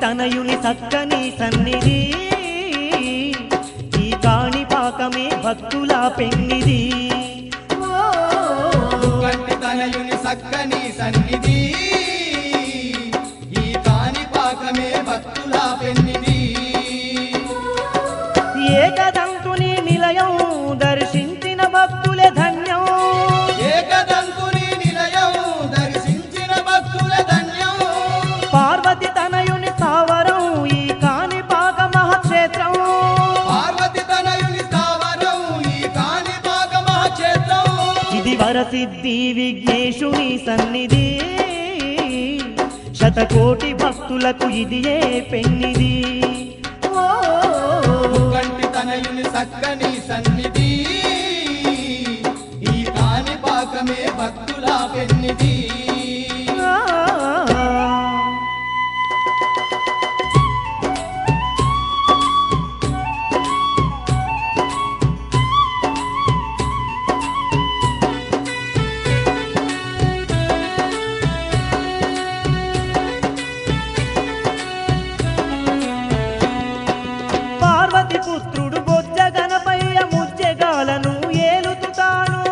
తనయుని సక్కని సన్నిధి ఈ కాణిపాకమే భక్తుల పెన్నిది ముక్కంటి తనయుని సక్కని సన్నిధి ఈ కాణిపాకమే భక్తుల పెన్నిది ఏకదంతుని నిలయం దర్శించిన భక్తులే ధన్యం ఏకదంతుని నిలయం దర్శించిన భక్తుల ధన్యం పార్వతి తనయుని స్థావరం ఈ కాణిపాక మహాక్షేత్రం పార్వతి తనయుని స్థావరం ఈ కాణిపాక మహాక్షేత్రం ఇది వరసిద్ధి విఘ్నేశుని సన్నిధి శతకోటి భక్తులకు ఇది ఏ పెన్నిది ముక్కంటి తనయుని సక్కని సన్నిధి ఈ కాణిపాకమే భక్తుల పెన్నిది పార్వతి పుత్రుడు బొజ్జ గణపయ్య ముజ్జగాలను ఏలుతుతాను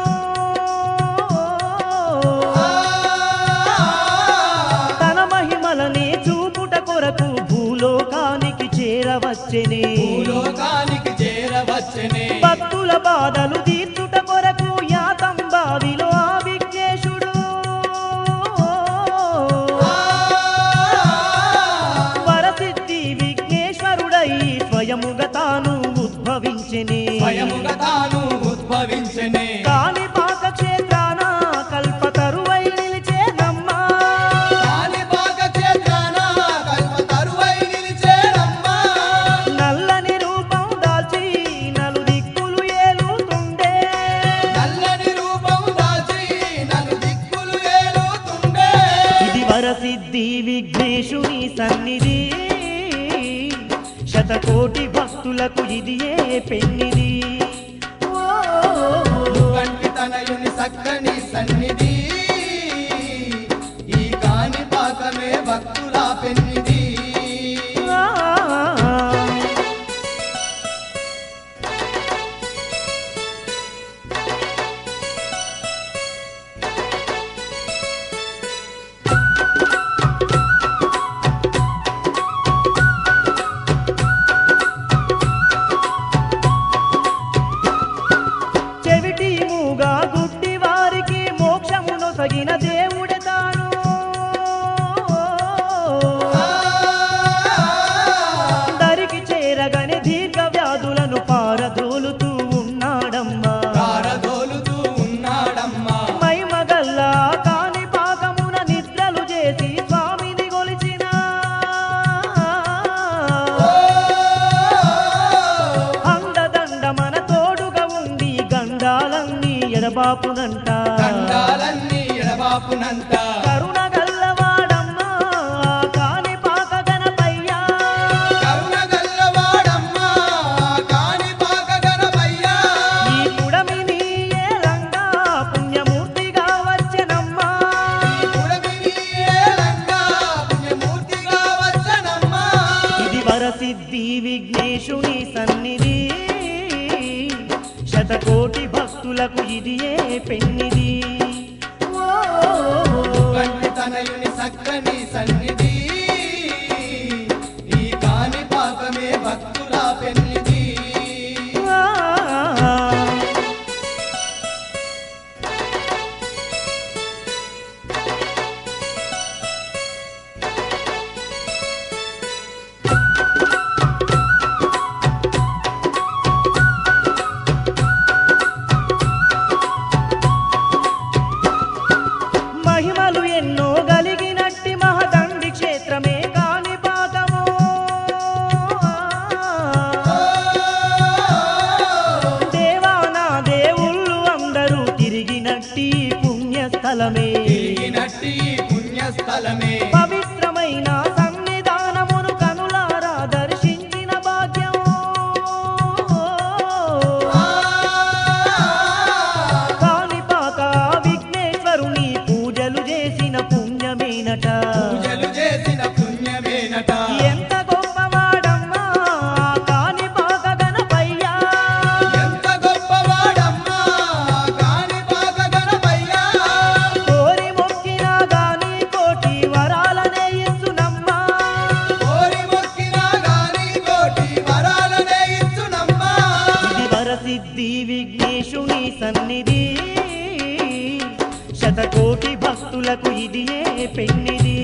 తన మహిమలనే చూపుట కొరకు భూలోకానికి చేరవచ్చెనే భూలోకానికి చేరవచ్చెనే భక్తుల బాధలు తీర్చుట కొరకు యాతంబావిలో ఆ విఘ్నేశుడు వరసిద్ధి విఘ్నేశ్వరుడై స్వయముగా తాను ఉద్భవించెనే స్వయముగా తాను ఉద్భవించెనే కాణిపాక క్షేత్రాన కల్పతరువై నిలిచేనమ్మా కాణిపాక క్షేత్రాన కల్పతరువై నిలిచేనమ్మా నల్లని రూపం దాల్చి నలు దిక్కులు ఏలుతుండే నల్లని రూపం దాల్చి నలు దిక్కులు ఏలుతుండే ఇది వరసిద్ధి విఘ్నేశుని సన్నిధి శతకోటి భక్తులకు ఇది ఏ పెన్నిది ముక్కంటి తనయుని సక్కని సన్నిధి ఈ కాణిపాకమే భక్తుల పెన్నిది చెవిటి మూగా గుడ్డి వారికి మోక్షమును సగిన దేవుడే తాను దరికి చేరగని దీర్ఘ వ్యాధులను పారదోలుతూ ఉన్నాడమ్మా కారదోలుతూ ఉన్నాడమ్మా మైమగల్ల కాణిపాకమున నిద్రలు చేసి స్వామిని గొలిచిన అండదండ మన తోడుగా ఉండి గండాలన్నీ ఎడబాపునంట దండాలన్నీ ఎడబాపునంత కరుణ గల్లవాడమ్మా కాణిపాక గణపయ్య కరుణ గల్లవాడమ్మా కాణిపాక గణపయ్య ఈ పుడమిని ఏలంగా పుణ్యమూర్తిగా వచ్చెనమ్మా పుడమిని ఏలంగా పుణ్యమూర్తిగా వచ్చనమ్మా ఇది వరసిద్ధి విఘ్నేశుని సన్నిధి శతకోటి భక్తులకు ఇది ఏ పెన్నిది ముక్కంటి తనయుని సక్కని సన్నిధి ఈ కాణిపాకమే భక్తుల పెన్నిది మహిమలు ఎన్నో గలిగినట్టి మహదండి క్షేత్రమే కాణిపాకము దేవానా దేవుళ్ళు అందరూ తిరిగినట్టి పుణ్యస్థలమే తిరిగినట్టి పుణ్యస్థలమే పవిత్రమైన సన్నిధానమును కనులారా దర్శించిన భాగ్యం కాణిపాక విఘ్నేశ్వరుని పూజలు చేసిన పుణ్యమేనట పూజలు చేసిన పుణ్యమేనట ఎంత కోటి భక్తులకు ఇదియే పెన్నిది